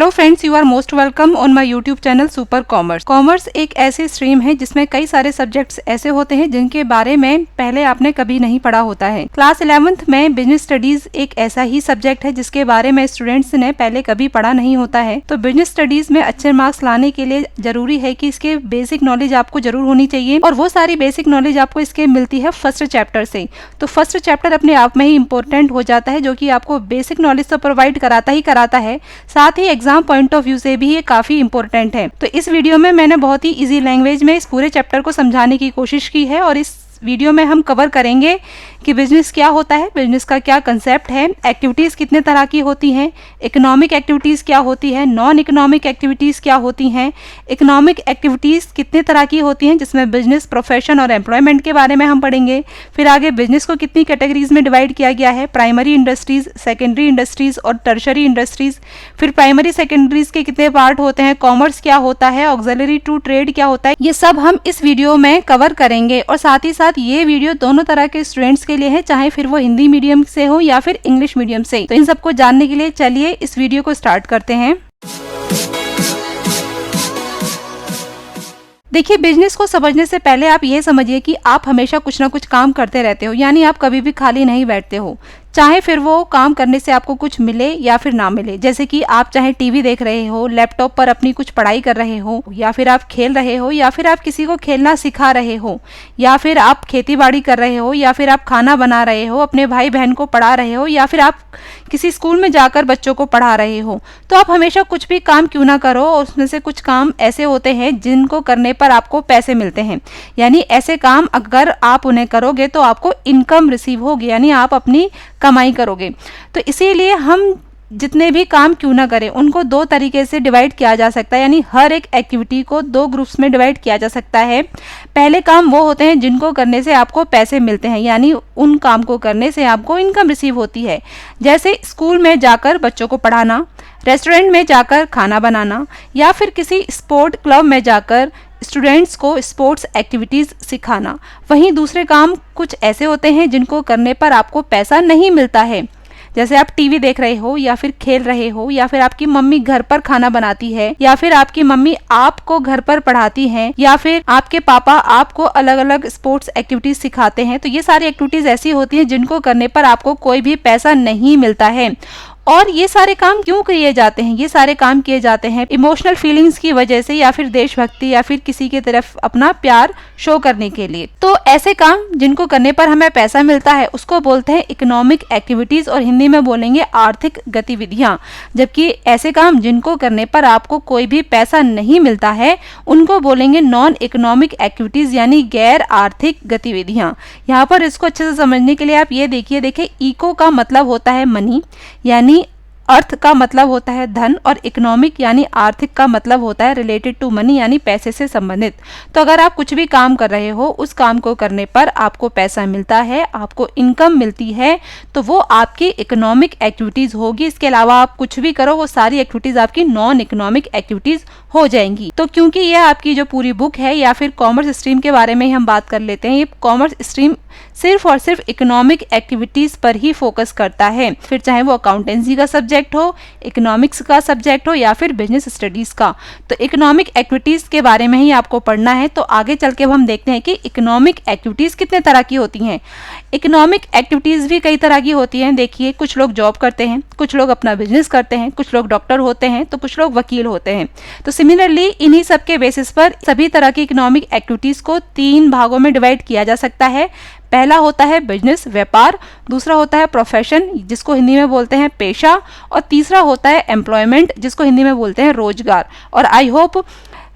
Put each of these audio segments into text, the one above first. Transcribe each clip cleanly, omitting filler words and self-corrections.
Hello friends, you are most welcome on my YouTube channel super commerce. Commerce एक ऐसी stream है जिसमें कई सारे सब्जेक्ट्स ऐसे होते हैं जिनके बारे में पहले आपने कभी नहीं पढ़ा होता है। क्लास 11th में बिजनेस स्टडीज एक ऐसा ही सब्जेक्ट है जिसके बारे में स्टूडेंट्स ने पहले कभी पढ़ा नहीं होता है। तो बिजनेस स्टडीज में अच्छे मार्क्स लाने के लिए जरूरी है कि इसके बेसिक नॉलेज आपको जरूर होनी चाहिए, और वो सारी बेसिक नॉलेज आपको इसके मिलती है फर्स्ट चैप्टर से। तो फर्स्ट चैप्टर अपने आप में ही इंपॉर्टेंट हो जाता है, जो कि आपको बेसिक नॉलेज तो प्रोवाइड कराता है, साथ ही एग्जाम पॉइंट ऑफ व्यू से भी ये काफी इंपॉर्टेंट है। तो इस वीडियो में मैंने बहुत ही इजी लैंग्वेज में इस पूरे चैप्टर को समझाने की कोशिश की है, और इस वीडियो में हम कवर करेंगे कि बिजनेस क्या होता है, बिजनेस का क्या कंसेप्ट है, एक्टिविटीज कितने तरह की होती हैं, इकोनॉमिक एक्टिविटीज क्या होती है, नॉन इकोनॉमिक एक्टिविटीज क्या होती हैं, इकोनॉमिक एक्टिविटीज कितने तरह की होती हैं जिसमें बिजनेस, प्रोफेशन और एम्प्लॉयमेंट के बारे में हम पढ़ेंगे। फिर आगे बिजनेस को कितनी कैटेगरीज में डिवाइड किया गया है, प्राइमरी इंडस्ट्रीज, सेकेंडरी इंडस्ट्रीज और टर्शरी इंडस्ट्रीज। फिर प्राइमरी सेकेंडरीज के कितने पार्ट होते हैं, कॉमर्स क्या होता है, ऑक्सिलरी टू ट्रेड क्या होता है, ये सब हम इस वीडियो में कवर करेंगे। और साथ ही साथ ये वीडियो दोनों तरह के स्टूडेंट्स के लिए है, चाहे फिर वो हिंदी मीडियम से हो या फिर इंग्लिश मीडियम से। तो इन सबको जानने के लिए चलिए इस वीडियो को स्टार्ट करते हैं। देखिए, बिजनेस को समझने से पहले आप ये समझिए कि आप हमेशा कुछ ना कुछ काम करते रहते हो, यानी आप कभी भी खाली नहीं बैठते हो, चाहे फिर वो काम करने से आपको कुछ मिले या फिर ना मिले। जैसे कि आप चाहे टीवी देख रहे हो, लैपटॉप पर अपनी कुछ पढ़ाई कर रहे हो, या फिर आप खेल रहे हो, या फिर आप किसी को खेलना सिखा रहे हो, या फिर आप खेती बाड़ी कर रहे हो, या फिर आप खाना बना रहे हो, अपने भाई बहन को पढ़ा रहे हो, या फिर आप किसी स्कूल में जाकर बच्चों को पढ़ा रहे हो। तो आप हमेशा कुछ भी काम क्यों ना करो, उसमें से कुछ काम ऐसे होते हैं जिनको करने पर आपको पैसे मिलते हैं, यानी ऐसे काम अगर आप उन्हें करोगे तो आपको इनकम रिसीव होगी, यानी आप अपनी कमाई करोगे। तो इसीलिए हम जितने भी काम क्यों ना करें उनको दो तरीके से डिवाइड किया जा सकता है, यानी हर एक एक्टिविटी को दो ग्रुप्स में डिवाइड किया जा सकता है। पहले काम वो होते हैं जिनको करने से आपको पैसे मिलते हैं, यानी उन काम को करने से आपको इनकम रिसीव होती है, जैसे स्कूल में जाकर बच्चों को पढ़ाना, रेस्टोरेंट में जाकर खाना बनाना, या फिर किसी स्पोर्ट क्लब में जाकर स्टूडेंट्स को स्पोर्ट्स एक्टिविटीज़ सिखाना। वहीं दूसरे काम कुछ ऐसे होते हैं जिनको करने पर आपको पैसा नहीं मिलता है, जैसे आप टीवी देख रहे हो, या फिर खेल रहे हो, या फिर आपकी मम्मी घर पर खाना बनाती है, या फिर आपकी मम्मी आपको घर पर पढ़ाती है, या फिर आपके पापा आपको अलग अलग स्पोर्ट्स एक्टिविटीज सिखाते हैं। तो ये सारी एक्टिविटीज ऐसी होती हैं जिनको करने पर आपको कोई भी पैसा नहीं मिलता है। और ये सारे काम क्यों किए जाते हैं? ये सारे काम किए जाते हैं इमोशनल फीलिंग्स की वजह से, या फिर देशभक्ति, या फिर किसी की तरफ अपना प्यार शो करने के लिए। तो ऐसे काम जिनको करने पर हमें पैसा मिलता है उसको बोलते हैं इकोनॉमिक एक्टिविटीज, और हिंदी में बोलेंगे आर्थिक गतिविधियां। जबकि ऐसे काम जिनको करने पर आपको कोई भी पैसा नहीं मिलता है उनको बोलेंगे नॉन इकोनॉमिक एक्टिविटीज, यानी गैर आर्थिक गतिविधियां। यहाँ पर इसको अच्छे से समझने के लिए आप ये देखिए इको का मतलब होता है मनी, यानी अर्थ का मतलब होता है धन, और इकोनॉमिक यानी आर्थिक का मतलब होता है रिलेटेड टू मनी, यानी पैसे से संबंधित। तो अगर आप कुछ भी काम कर रहे हो, उस काम को करने पर आपको पैसा मिलता है, आपको इनकम मिलती है, तो वो आपकी इकोनॉमिक एक्टिविटीज होगी। इसके अलावा आप कुछ भी करो वो सारी एक्टिविटीज आपकी नॉन इकोनॉमिक एक्टिविटीज हो जाएंगी। तो क्योंकि यह आपकी जो पूरी बुक है, या फिर कॉमर्स स्ट्रीम के बारे में हम बात कर लेते हैं, ये कॉमर्स स्ट्रीम सिर्फ और सिर्फ इकोनॉमिक एक्टिविटीज पर ही फोकस करता है, फिर चाहे वो अकाउंटेंसी का सब्जेक्ट हो, इकोनॉमिक्स का सब्जेक्ट हो, या फिर बिजनेस स्टडीज का। तो इकोनॉमिक एक्टिविटीज के बारे में ही आपको पढ़ना है। तो आगे चल के हम देखते हैं कि इकोनॉमिक एक्टिविटीज कितने तरह की होती हैं। इकोनॉमिक एक्टिविटीज भी कई तरह की होती हैं। देखिए, कुछ लोग जॉब करते हैं, कुछ लोग अपना बिजनेस करते हैं, कुछ लोग डॉक्टर होते हैं, तो कुछ लोग वकील होते हैं। तो सिमिलरली इन्हीं सब के बेसिस पर सभी तरह की इकोनॉमिक एक्टिविटीज को 3 भागों में डिवाइड किया जा सकता है। पहला होता है बिजनेस, व्यापार, दूसरा होता है प्रोफेशन, जिसको हिंदी में बोलते हैं पेशा, और तीसरा होता है एम्प्लॉयमेंट, जिसको हिंदी में बोलते हैं रोजगार। और आई होप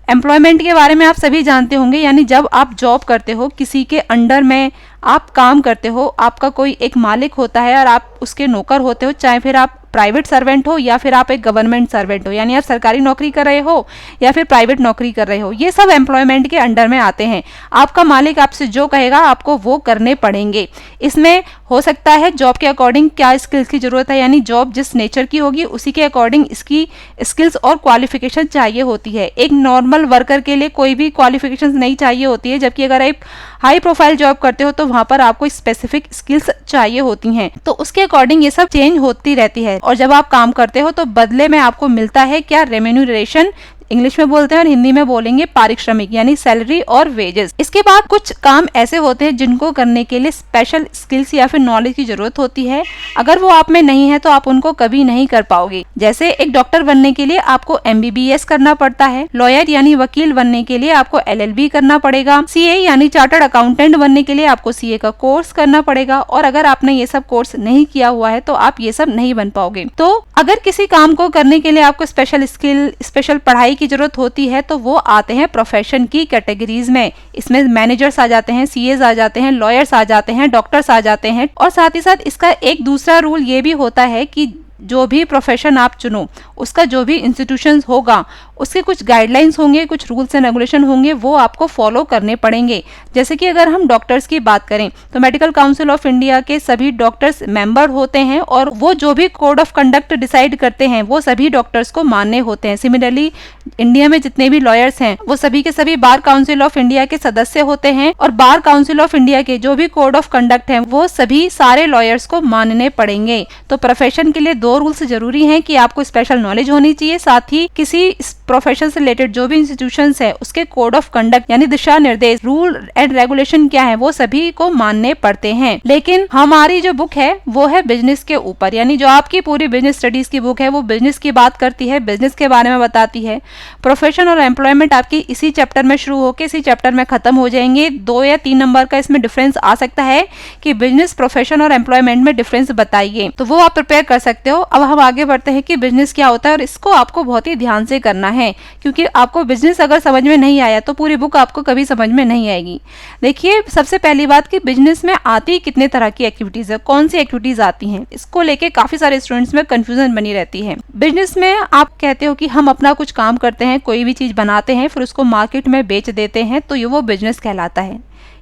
एम्प्लॉयमेंट के बारे में आप सभी जानते होंगे, यानी जब आप जॉब करते हो, किसी के अंडर में आप काम करते हो, आपका कोई एक मालिक होता है और आप उसके नौकर होते हो, चाहे फिर आप प्राइवेट सर्वेंट हो या फिर आप एक गवर्नमेंट सर्वेंट हो, यानी आप सरकारी नौकरी कर रहे हो या फिर प्राइवेट नौकरी कर रहे हो, ये सब एम्प्लॉयमेंट के अंडर में आते हैं। आपका मालिक आपसे जो कहेगा आपको वो करने पड़ेंगे। इसमें हो सकता है जॉब के अकॉर्डिंग क्या स्किल्स की जरूरत है, यानी जॉब जिस नेचर की होगी उसी के अकॉर्डिंग इसकी स्किल्स और क्वालिफिकेशन चाहिए होती है। एक नॉर्मल वर्कर के लिए कोई भी क्वालिफिकेशन नहीं चाहिए होती है, जबकि अगर आप हाई प्रोफाइल जॉब करते हो तो वहां पर आपको स्पेसिफिक स्किल्स चाहिए होती हैं। तो उसके अकॉर्डिंग ये सब चेंज होती रहती है। और जब आप काम करते हो तो बदले में आपको मिलता है क्या, रेम्यूनरेशन इंग्लिश में बोलते हैं और हिंदी में बोलेंगे पारिश्रमिक, यानी सैलरी और वेजेस। इसके बाद कुछ काम ऐसे होते हैं जिनको करने के लिए स्पेशल स्किल्स या फिर नॉलेज की जरूरत होती है। अगर वो आप में नहीं है तो आप उनको कभी नहीं कर पाओगे। जैसे एक डॉक्टर बनने के लिए आपको MBBS करना पड़ता है, लॉयर यानी वकील बनने के लिए आपको LLB करना पड़ेगा, CA यानी चार्टर्ड अकाउंटेंट बनने के लिए आपको CA का कोर्स करना पड़ेगा। और अगर आपने ये सब कोर्स नहीं किया हुआ है तो आप ये सब नहीं बन पाओगे। तो अगर किसी काम को करने के लिए आपको स्पेशल स्किल, स्पेशल पढ़ाई की जरूरत होती है तो वो आते हैं प्रोफेशन की कैटेगरीज में। इसमें मैनेजर्स आ जाते हैं, CAs आ जाते हैं, लॉयर्स आ जाते हैं, डॉक्टर्स आ जाते हैं। और साथ ही साथ इसका एक दूसरा रूल ये भी होता है कि जो भी प्रोफेशन आप चुनो उसका जो भी इंस्टीट्यूशन होगा उसके कुछ गाइडलाइंस होंगे, कुछ रूल्स एंड रेगुलेशन होंगे, वो आपको फॉलो करने पड़ेंगे। जैसे कि अगर हम डॉक्टर्स की बात करें तो मेडिकल काउंसिल ऑफ इंडिया के सभी डॉक्टर्स मेंबर होते हैं और वो जो भी कोड ऑफ कंडक्ट डिसाइड करते हैं वो सभी डॉक्टर्स को मानने होते हैं। सिमिलरली इंडिया में जितने भी लॉयर्स हैं वो सभी के सभी बार काउंसिल ऑफ इंडिया के सदस्य होते हैं और बार काउंसिल ऑफ इंडिया के जो भी कोड ऑफ कंडक्ट हैं वो सभी सारे लॉयर्स को मानने पड़ेंगे। तो प्रोफेशन के लिए दो रूल्स जरूरी हैं कि आपको स्पेशल नॉलेज होनी चाहिए, साथ ही किसी प्रोफेशन से रिलेटेड जो भी इंस्टीट्यूशंस है उसके कोड ऑफ कंडक्ट यानी दिशा निर्देश, रूल एंड रेगुलेशन क्या है वो सभी को मानने पड़ते हैं। लेकिन हमारी जो बुक है वो है बिजनेस के ऊपर, यानी जो आपकी पूरी बिजनेस स्टडीज की बुक है वो बिजनेस की बात करती है, बिजनेस के बारे में बताती है। प्रोफेशन और एम्प्लॉयमेंट आपकी इसी चैप्टर में शुरू होकर इसी चैप्टर में खत्म हो जाएंगे। 2 या 3 नंबर का इसमें डिफरेंस आ सकता है कि बिजनेस, प्रोफेशन और एम्प्लॉयमेंट में डिफरेंस बताइए, तो वो आप प्रिपेयर कर सकते हो। अब हम आगे बढ़ते हैं कि बिजनेस क्या होता है और इसको आपको बहुत ही ध्यान से करना है, क्योंकि आपको बिजनेस अगर समझ में नहीं आया तो पूरी बुक आपको कभी समझ में नहीं आएगी। देखिए, सबसे पहली बात कि बिजनेस में आती कितने तरह की एक्टिविटीज है, कौन सी एक्टिविटीज आती हैं, इसको लेके काफी सारे स्टूडेंट्स में कंफ्यूजन बनी रहती है। बिजनेस में आप कहते हो कि हम अपना कुछ काम करते हैं, कोई भी चीज बनाते हैं, फिर उसको मार्केट में बेच देते हैं, तो ये वो बिजनेस कहलाता है।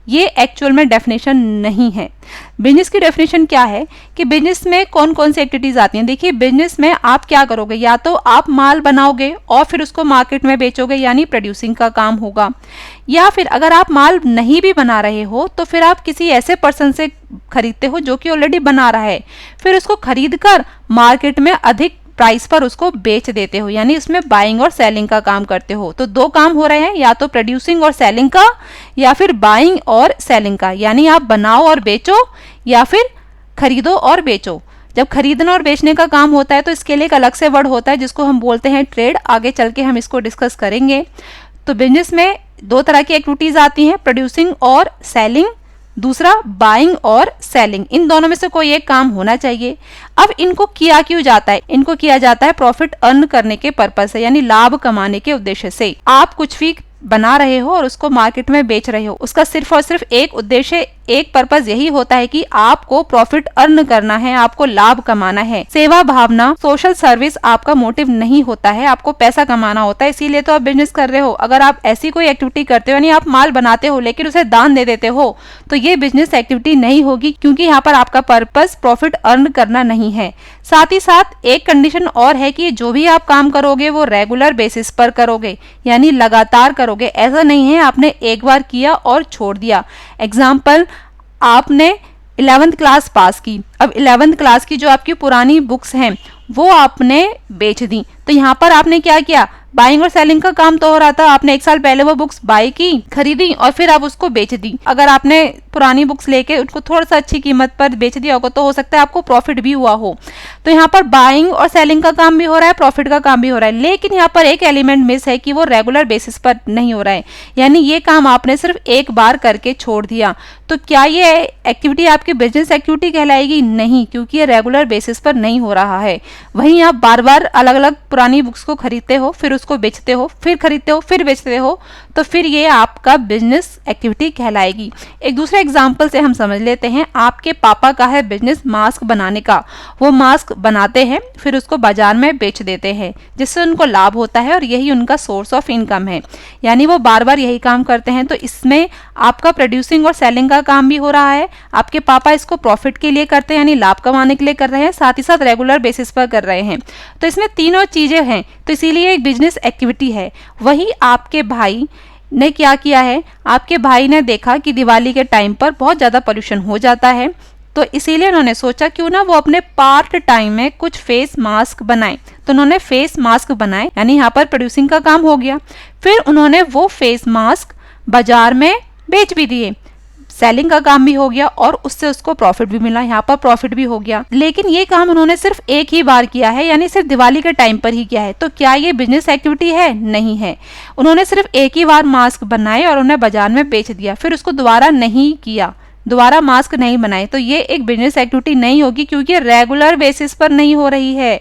ये एक्चुअल में डेफिनेशन नहीं है। बिजनेस की डेफिनेशन क्या है कि बिजनेस में कौन कौन सी एक्टिविटीज आती हैं। देखिए, बिजनेस में आप क्या करोगे, या तो आप माल बनाओगे और फिर उसको मार्केट में बेचोगे यानी प्रोड्यूसिंग का काम होगा, या फिर अगर आप माल नहीं भी बना रहे हो तो फिर आप किसी ऐसे पर्सन से खरीदते हो जो कि ऑलरेडी बना रहा है, फिर उसको खरीद कर मार्केट में अधिक प्राइस पर उसको बेच देते हो, यानी उसमें बाइंग और सेलिंग का काम करते हो। तो 2 काम हो रहे हैं, या तो प्रोड्यूसिंग और सेलिंग का, या फिर बाइंग और सेलिंग का, यानी आप बनाओ और बेचो या फिर खरीदो और बेचो। जब खरीदना और बेचने का काम होता है तो इसके लिए एक अलग से वर्ड होता है जिसको हम बोलते हैं ट्रेड। आगे चल के हम इसको डिस्कस करेंगे। तो बिजनेस में 2 तरह की एक्टिविटीज आती हैं, प्रोड्यूसिंग और सेलिंग, दूसरा बाइंग और सेलिंग। इन दोनों में से कोई एक काम होना चाहिए। अब इनको किया क्यों जाता है? इनको किया जाता है प्रॉफिट अर्न करने के पर्पस से, यानी लाभ कमाने के उद्देश्य से। आप कुछ भी बना रहे हो और उसको मार्केट में बेच रहे हो, उसका सिर्फ और सिर्फ एक उद्देश्य, एक पर्पस यही होता है कि आपको प्रॉफिट अर्न करना है, आपको लाभ कमाना है। सेवा भावना, सोशल सर्विस आपका मोटिव नहीं होता है, आपको पैसा कमाना होता है, इसीलिए तो आप बिजनेस कर रहे हो। अगर आप ऐसी कोई एक्टिविटी करते हो, यानी आप माल बनाते हो लेकिन उसे दान दे देते हो, तो ये बिजनेस एक्टिविटी नहीं होगी, क्योंकि यहाँ पर आपका पर्पस प्रॉफिट अर्न करना नहीं है। साथ ही साथ एक कंडीशन और है कि जो भी आप काम करोगे वो रेगुलर बेसिस पर करोगे, यानी लगातार करोगे। ऐसा नहीं है आपने एक बार किया और छोड़ दिया। एग्जाम्पल, आपने 11th क्लास पास की, अब 11th क्लास की जो आपकी पुरानी बुक्स हैं वो आपने बेच दी, तो यहाँ पर आपने क्या किया, बाइंग और सेलिंग का काम तो हो रहा था। आपने 1 साल पहले वो बुक्स बाई की, खरीदी और फिर आप उसको बेच दी। अगर आपने पुरानी बुक्स लेके उनको थोड़ा सा अच्छी कीमत पर बेच दिया होगा तो हो सकता है आपको प्रॉफिट भी हुआ हो। तो यहाँ पर बाइंग और सेलिंग का काम भी हो रहा है, प्रॉफिट का काम भी हो रहा है, लेकिन यहाँ पर एक एलिमेंट मिस है कि वो रेगुलर बेसिस पर नहीं हो रहा है, यानी ये काम आपने सिर्फ एक बार करके छोड़ दिया। तो क्या ये एक्टिविटी आपकी बिजनेस एक्टिविटी कहलाएगी? नहीं, क्योंकि ये रेगुलर बेसिस पर नहीं हो रहा है। वहीं आप बार बार अलग अलग पुरानी बुक्स को खरीदते हो, फिर उसको बेचते हो, फिर खरीदते हो, फिर बेचते हो, तो फिर ये आपका बिजनेस एक्टिविटी कहलाएगी। एक दूसरे एग्जांपल से हम समझ लेते हैं। आपके पापा का है बिजनेस मास्क बनाने का, वो मास्क बनाते हैं फिर उसको बाजार में बेच देते हैं, जिससे उनको लाभ होता है और यही उनका सोर्स ऑफ इनकम है, यानी वो बार बार यही काम करते हैं। तो इसमें आपका प्रोड्यूसिंग और सेलिंग का काम भी हो रहा है। आपके पापा इसको प्रॉफिट के लिए करते हैं, यानी लाभ कमाने के लिए कर रहे हैं, साथ ही साथ रेगुलर बेसिस पर कर रहे हैं। तो इसमें तीनों चीजें हैं, तो इसीलिए एक बिजनेस एक्टिविटी है। वही आपके भाई ने क्या किया है, आपके भाई ने देखा कि दिवाली के टाइम पर बहुत ज़्यादा पोल्यूशन हो जाता है, तो इसीलिए उन्होंने सोचा क्यों ना वो अपने पार्ट टाइम में कुछ फेस मास्क बनाएं। तो उन्होंने फेस मास्क बनाए, यानी यहाँ पर प्रोड्यूसिंग का काम हो गया। फिर उन्होंने वो फेस मास्क बाजार में बेच भी दिए, सेलिंग का काम भी हो गया और उससे उसको प्रॉफिट भी मिला, यहाँ पर प्रॉफिट भी हो गया। लेकिन ये काम उन्होंने सिर्फ एक ही बार किया है, यानी सिर्फ दिवाली के टाइम पर ही किया है। तो क्या ये बिजनेस एक्टिविटी है? नहीं है। उन्होंने सिर्फ एक ही बार मास्क बनाए और उन्हें बाजार में बेच दिया, फिर उसको दोबारा नहीं किया, दोबारा मास्क नहीं बनाए। तो ये एक बिजनेस एक्टिविटी नहीं होगी, क्योंकि रेगुलर बेसिस पर नहीं हो रही है।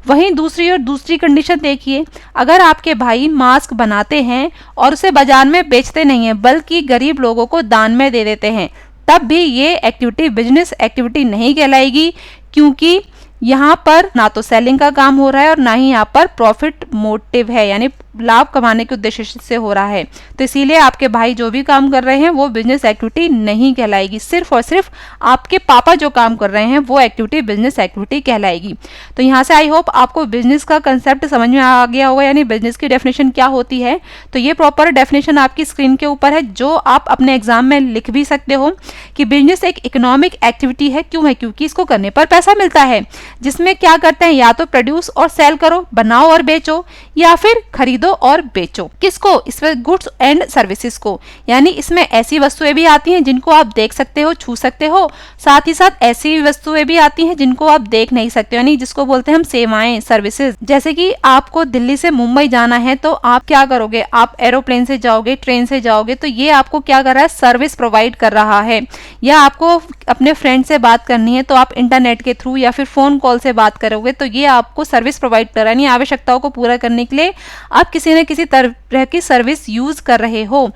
वहीं दूसरी कंडीशन देखिए, अगर आपके भाई मास्क बनाते हैं और उसे बाजार में बेचते नहीं हैं, बल्कि गरीब लोगों को दान में दे देते हैं, तब भी ये एक्टिविटी बिजनेस एक्टिविटी नहीं कहलाएगी, क्योंकि यहाँ पर ना तो सेलिंग का काम हो रहा है और ना ही यहाँ पर प्रॉफिट मोटिव है, यानी लाभ कमाने के उद्देश्य से हो रहा है। तो इसीलिए आपके भाई जो भी काम कर रहे हैं वो बिजनेस एक्टिविटी नहीं कहलाएगी। सिर्फ और सिर्फ आपके पापा जो काम कर रहे हैं वो एक्टिविटी बिजनेस एक्टिविटी कहलाएगी। तो यहाँ से आई होप आपको बिजनेस का कंसेप्ट समझ में आ गया होगा, यानी बिजनेस की डेफिनेशन क्या होती है। तो ये प्रॉपर डेफिनेशन आपकी स्क्रीन के ऊपर है, जो आप अपने एग्जाम में लिख भी सकते हो कि बिजनेस एक इकोनॉमिक एक्टिविटी है। क्यों है? क्योंकि इसको करने पर पैसा मिलता है, जिसमें क्या करते हैं, या तो प्रोड्यूस और सेल करो, बनाओ और बेचो, या फिर खरीदो और बेचो। किसको? इसमें गुड्स एंड सर्विसेज को, यानी इसमें ऐसी वस्तुएं भी आती हैं जिनको आप देख सकते हो, छू सकते हो, साथ ही साथ ऐसी वस्तुएं भी आती हैं जिनको आप देख नहीं सकते, यानी जिसको बोलते हैं हम सेवाएं, सर्विसेज। जैसे कि आपको दिल्ली से मुंबई जाना है तो आप क्या करोगे? आप एरोप्लेन से जाओगे, ट्रेन से जाओगे, तो ये आपको क्या कर रहा है? सर्विस प्रोवाइड कर रहा है। या आपको अपने फ्रेंड से बात करनी है तो आप इंटरनेट के थ्रू या फिर फोन कॉल से बात करोगे, तो ये आपको सर्विस प्रोवाइड कर रहा है, यानी आवश्यकताओं को पूरा करने के लिए आप किसी न किसी तरह की सर्विस यूज कर रहे हो।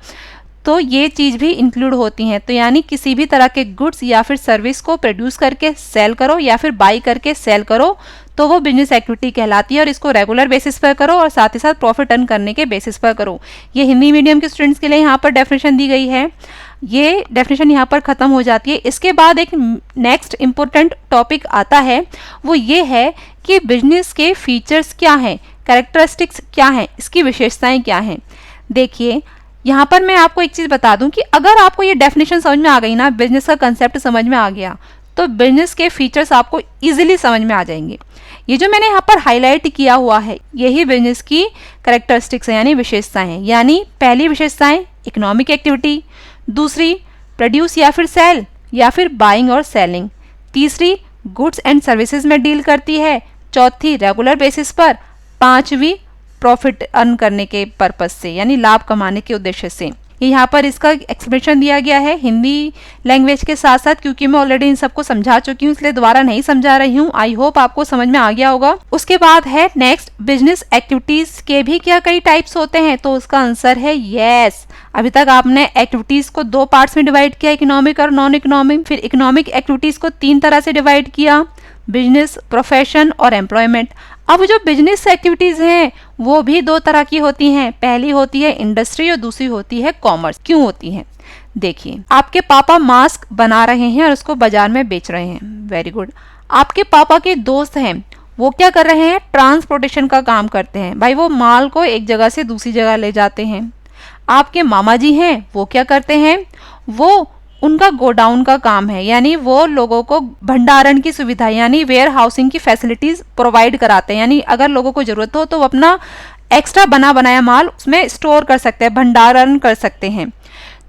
तो ये चीज भी इंक्लूड होती हैं। तो यानी किसी भी तरह के गुड्स या फिर सर्विस को प्रोड्यूस करके सेल करो या फिर बाई करके सेल करो, तो वो बिजनेस एक्टिविटी कहलाती है। और इसको रेगुलर बेसिस पर करो और साथ ही साथ प्रॉफिट अर्न करने के बेसिस पर करो। ये हिंदी मीडियम के स्टूडेंट्स के लिए यहाँ पर डेफिनेशन दी गई है। ये डेफिनेशन यहाँ पर खत्म हो जाती है। इसके बाद एक नेक्स्ट इम्पोर्टेंट टॉपिक आता है, वो ये है कि बिजनेस के फीचर्स क्या हैं, कैरेक्टरिस्टिक्स क्या हैं, इसकी विशेषताएं क्या हैं। देखिए यहाँ पर मैं आपको एक चीज़ बता दूं कि अगर आपको ये डेफिनेशन समझ में आ गई ना, बिजनेस का कंसेप्ट समझ में आ गया, तो बिजनेस के फीचर्स आपको इजीली समझ में आ जाएंगे। ये जो मैंने यहाँ पर हाईलाइट किया हुआ है, यही बिजनेस की कैरेक्टरिस्टिक्स है, यानी विशेषताएं हैं। यानी पहली विशेषताएं इकोनॉमिक एक्टिविटी, दूसरी प्रोड्यूस या फिर सेल या फिर बाइंग और सेलिंग, तीसरी गुड्स एंड सर्विसेज में डील करती है, चौथी रेगुलर बेसिस पर, पांचवी प्रॉफिट अर्न करने के पर्पस से, यानी लाभ कमाने के उद्देश्य से। यहाँ पर इसका एक्सप्लेनेशन दिया गया है हिंदी लैंग्वेज के साथ साथ, क्योंकि मैं ऑलरेडी इन सबको समझा चुकी हूँ, इसलिए दोबारा नहीं समझा रही हूँ। आई होप आपको समझ में आ गया होगा। उसके बाद है नेक्स्ट, बिजनेस एक्टिविटीज के भी क्या कई टाइप्स होते हैं? तो उसका आंसर है यस। अभी तक आपने एक्टिविटीज को दो पार्ट्स में डिवाइड किया, इकोनॉमिक और नॉन इकोनॉमिक। फिर इकोनॉमिक एक्टिविटीज को तीन तरह से डिवाइड किया, बिजनेस, प्रोफेशन और एम्प्लॉयमेंट। अब जो बिजनेस एक्टिविटीज हैं वो भी दो तरह की होती हैं। पहली होती है इंडस्ट्री और दूसरी होती है कॉमर्स। क्यों होती है? देखिए, आपके पापा मास्क बना रहे हैं और उसको बाजार में बेच रहे हैं, वेरी गुड। आपके पापा के दोस्त हैं, वो क्या कर रहे हैं? ट्रांसपोर्टेशन का काम करते हैं। भाई वो माल को एक जगह से दूसरी जगह ले जाते हैं। आपके मामा जी हैं, वो क्या करते हैं? वो उनका गोडाउन का काम है, यानी वो लोगों को भंडारण की सुविधा यानी वेयर हाउसिंग की फैसिलिटीज प्रोवाइड कराते हैं। यानी अगर लोगों को जरूरत हो तो वो अपना एक्स्ट्रा बना बनाया माल उसमें स्टोर कर सकते हैं, भंडारण कर सकते हैं।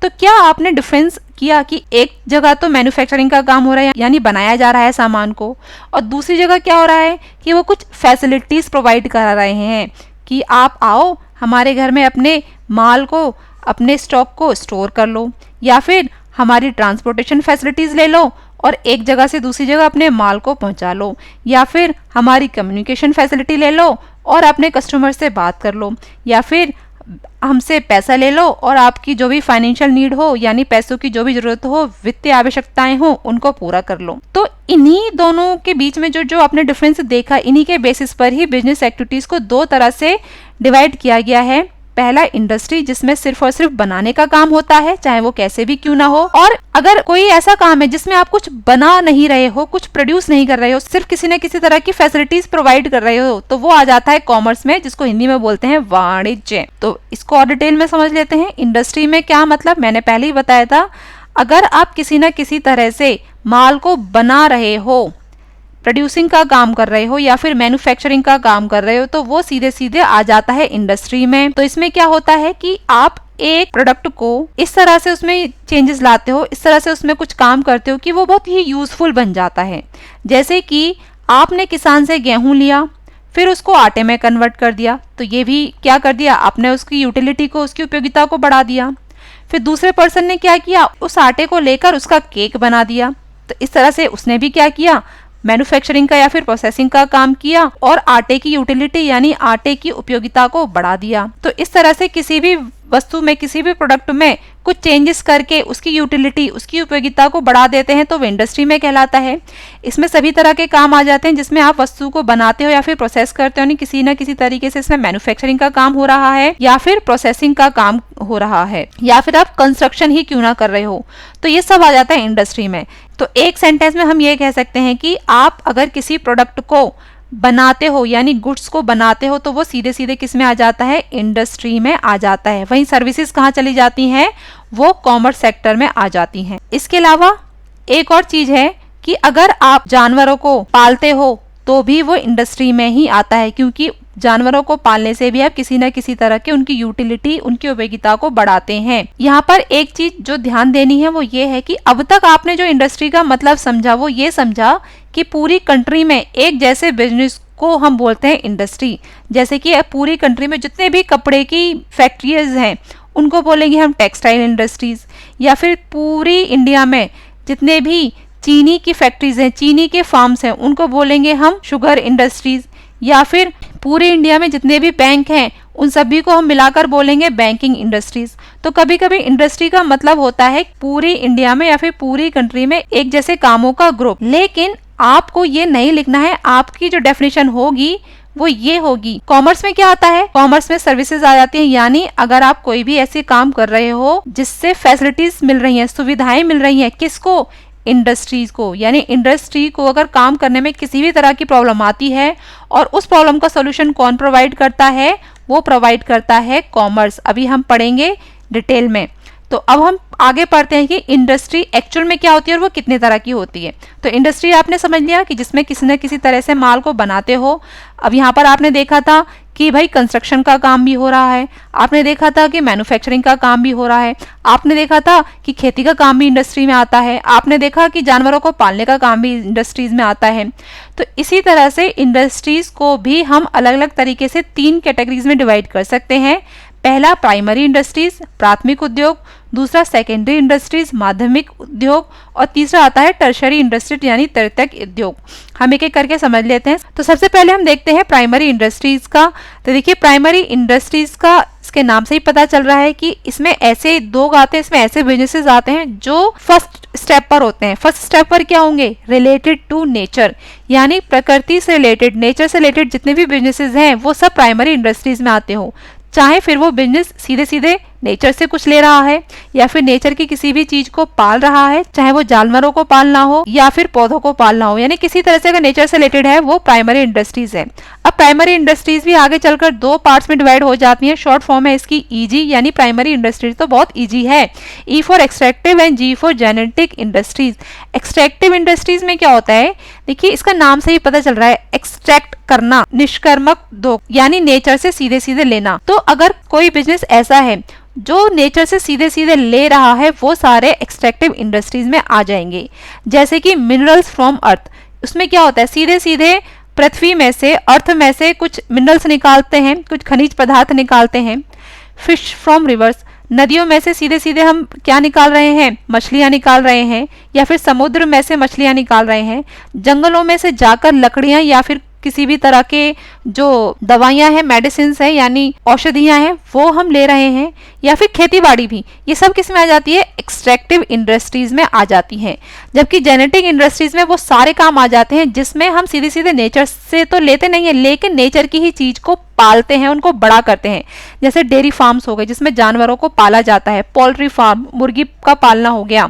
तो क्या आपने डिफरेंस किया कि एक जगह तो मैन्युफैक्चरिंग का काम हो रहा है, यानी बनाया जा रहा है सामान को, और दूसरी जगह क्या हो रहा है कि वो कुछ फैसिलिटीज प्रोवाइड करा रहे हैं कि आप आओ हमारे घर में अपने माल को, अपने स्टॉक को स्टोर कर लो, या फिर हमारी ट्रांसपोर्टेशन फैसिलिटीज ले लो और एक जगह से दूसरी जगह अपने माल को पहुंचा लो, या फिर हमारी कम्युनिकेशन फैसिलिटी ले लो और अपने कस्टमर से बात कर लो, या फिर हमसे पैसा ले लो और आपकी जो भी फाइनेंशियल नीड हो, यानी पैसों की जो भी जरूरत हो, वित्तीय आवश्यकताएं हो, उनको पूरा कर लो। तो इन्हीं दोनों के बीच में जो आपने डिफरेंस देखा, इन्हीं के बेसिस पर ही बिजनेस एक्टिविटीज को दो तरह से डिवाइड किया गया है। पहला इंडस्ट्री, जिसमें सिर्फ और सिर्फ बनाने का काम होता है, चाहे वो कैसे भी क्यों ना हो। और अगर कोई ऐसा काम है जिसमें आप कुछ बना नहीं रहे हो, कुछ प्रोड्यूस नहीं कर रहे हो, सिर्फ किसी न किसी तरह की फैसिलिटीज प्रोवाइड कर रहे हो, तो वो आ जाता है कॉमर्स में, जिसको हिंदी में बोलते हैं वाणिज्य। तो इसको और डिटेल में समझ लेते हैं। इंडस्ट्री में क्या मतलब, मैंने पहले ही बताया था, अगर आप किसी न किसी तरह से माल को बना रहे हो, प्रोड्यूसिंग का काम कर रहे हो या फिर मैन्युफैक्चरिंग का काम कर रहे हो, तो वो सीधे सीधे आ जाता है इंडस्ट्री में। तो इसमें क्या होता है कि आप एक प्रोडक्ट को इस तरह से उसमें चेंजेस लाते हो, इस तरह से उसमें कुछ काम करते हो कि वो बहुत ही यूजफुल बन जाता है। जैसे कि आपने किसान से गेहूं लिया, फिर उसको आटे में कन्वर्ट कर दिया, तो ये भी क्या कर दिया, आपने उसकी यूटिलिटी को, उसकी उपयोगिता को बढ़ा दिया। फिर दूसरे पर्सन ने क्या किया, उस आटे को लेकर उसका केक बना दिया, तो इस तरह से उसने भी क्या किया, मैन्युफैक्चरिंग का या फिर प्रोसेसिंग का काम किया और आटे की यूटिलिटी यानी आटे की उपयोगिता को बढ़ा दिया। तो इस तरह से किसी भी वस्तु में, किसी भी प्रोडक्ट में कुछ चेंजेस करके उसकी यूटिलिटी, उसकी उपयोगिता को बढ़ा देते हैं, तो वो इंडस्ट्री में कहलाता है। इसमें सभी तरह के काम आ जाते हैं जिसमें आप वस्तु को बनाते हो या फिर प्रोसेस करते हो, यानी किसी न किसी तरीके से इसमें मैन्युफैक्चरिंग का काम हो रहा है या फिर प्रोसेसिंग का काम हो रहा है, या फिर आप कंस्ट्रक्शन ही क्यों ना कर रहे हो, तो ये सब आ जाता है इंडस्ट्री में। तो एक सेंटेंस में हम ये कह सकते हैं कि आप अगर किसी प्रोडक्ट को बनाते हो यानी गुड्स को बनाते हो, तो वो सीधे सीधे किस में आ जाता है, इंडस्ट्री में आ जाता है। वहीं सर्विसेज कहाँ चली जाती हैं, वो कॉमर्स सेक्टर में आ जाती हैं। इसके अलावा एक और चीज है कि अगर आप जानवरों को पालते हो तो भी वो इंडस्ट्री में ही आता है, क्योंकि जानवरों को पालने से भी आप किसी न किसी तरह के उनकी यूटिलिटी, उनकी उपयोगिता को बढ़ाते हैं। यहाँ पर एक चीज जो ध्यान देनी है वो ये है कि अब तक आपने जो इंडस्ट्री का मतलब समझा वो ये समझा कि पूरी कंट्री में एक जैसे बिजनेस को हम बोलते हैं इंडस्ट्री। जैसे कि पूरी कंट्री में जितने भी कपड़े की फैक्ट्रीज हैं उनको बोलेंगे हम टेक्सटाइल इंडस्ट्रीज, या फिर पूरी इंडिया में जितने भी चीनी की फैक्ट्रीज हैं, चीनी के फार्म्स हैं, उनको बोलेंगे हम शुगर इंडस्ट्रीज, या फिर पूरे इंडिया में जितने भी बैंक हैं उन सभी को हम मिलाकर बोलेंगे बैंकिंग इंडस्ट्रीज। तो कभी कभी इंडस्ट्री का मतलब होता है पूरी इंडिया में या फिर पूरी कंट्री में एक जैसे कामों का ग्रुप। लेकिन आपको ये नहीं लिखना है, आपकी जो डेफिनेशन होगी वो ये होगी। कॉमर्स में क्या आता है, कॉमर्स में सर्विसेज आ जाती हैं, यानी अगर आप कोई भी ऐसे काम कर रहे हो जिससे फैसिलिटीज मिल रही हैं, सुविधाएं मिल रही हैं, किसको, इंडस्ट्रीज को। यानी इंडस्ट्री को अगर काम करने में किसी भी तरह की प्रॉब्लम आती है और उस प्रॉब्लम का सॉल्यूशन कौन प्रोवाइड करता है, वो प्रोवाइड करता है कॉमर्स। अभी हम पढ़ेंगे डिटेल में। तो अब हम आगे पढ़ते हैं कि इंडस्ट्री एक्चुअल में क्या होती है और वो कितने तरह की होती है। तो इंडस्ट्री आपने समझ लिया कि जिसमें किसी न किसी तरह से माल को बनाते हो। अब यहाँ पर आपने देखा था कि भाई कंस्ट्रक्शन का काम भी हो रहा है, आपने देखा था कि मैन्युफैक्चरिंग का काम भी हो रहा है, आपने देखा था कि खेती का काम भी इंडस्ट्री में आता है, आपने देखा कि जानवरों को पालने का काम भी इंडस्ट्रीज में आता है। तो इसी तरह से इंडस्ट्रीज को भी हम अलग अलग तरीके से 3 कैटेगरीज में डिवाइड कर सकते हैं। पहला प्राइमरी इंडस्ट्रीज, प्राथमिक उद्योग, दूसरा सेकेंडरी इंडस्ट्रीज, माध्यमिक उद्योग, और तीसरा आता है टर्शरी इंडस्ट्रीज यानी तृतीयक उद्योग। हम एक एक करके समझ लेते हैं। तो सबसे पहले हम देखते हैं प्राइमरी इंडस्ट्रीज का। तो देखिए प्राइमरी इंडस्ट्रीज का इसके नाम से ही पता चल रहा है कि इसमें ऐसे लोग आते हैं, इसमें ऐसे बिजनेसेस आते हैं जो फर्स्ट स्टेप पर होते हैं। फर्स्ट स्टेप पर क्या होंगे, रिलेटेड टू नेचर, यानी प्रकृति से रिलेटेड, नेचर से रिलेटेड जितने भी बिजनेसेस हैं वो सब प्राइमरी इंडस्ट्रीज में आते हो। चाहे फिर वो बिजनेस सीधे सीधे नेचर से कुछ ले रहा है या फिर नेचर की किसी भी चीज को पाल रहा है, चाहे वो जानवरों को पालना हो या फिर पौधों को पालना हो, यानी किसी तरह से अगर नेचर से रिलेटेड है वो प्राइमरी इंडस्ट्रीज है। अब प्राइमरी इंडस्ट्रीज भी आगे चलकर 2 पार्ट्स में डिवाइड हो जाती हैं। शॉर्ट फॉर्म है इसकी ईजी, यानी प्राइमरी इंडस्ट्रीज तो बहुत ईजी है। E for extractive and G for genetic industries. Extractive industries में क्या होता है, देखिए इसका नाम से ही पता चल रहा है, एक्सट्रैक्ट करना, निष्कर्मक उद्योग, यानी नेचर से सीधे सीधे लेना। तो अगर कोई बिजनेस ऐसा है जो नेचर से सीधे सीधे ले रहा है वो सारे एक्सट्रैक्टिव इंडस्ट्रीज में आ जाएंगे। जैसे कि मिनरल्स फ्रॉम अर्थ, उसमें क्या होता है, सीधे सीधे पृथ्वी में से, अर्थ में से कुछ मिनरल्स निकालते हैं, कुछ खनिज पदार्थ निकालते हैं। फिश फ्रॉम रिवर्स, नदियों में से सीधे सीधे हम क्या निकाल रहे हैं, मछलियां निकाल रहे हैं, या फिर समुद्र में से मछलियां निकाल रहे हैं। जंगलों में से जाकर लकड़ियां या फिर किसी भी तरह के जो दवाइयां हैं, मेडिसिन हैं यानी औषधियां हैं, वो हम ले रहे हैं, या फिर खेतीबाड़ी भी, ये सब किस में आ जाती है, एक्सट्रैक्टिव इंडस्ट्रीज में आ जाती हैं। जबकि जेनेटिक इंडस्ट्रीज में वो सारे काम आ जाते हैं जिसमें हम सीधे सीधे नेचर से तो लेते नहीं है, लेकिन नेचर की ही चीज को पालते हैं, उनको बड़ा करते हैं। जैसे डेयरी फार्म्स हो गए जिसमें जानवरों को पाला जाता है, पोल्ट्री फार्म, मुर्गी का पालना हो गया,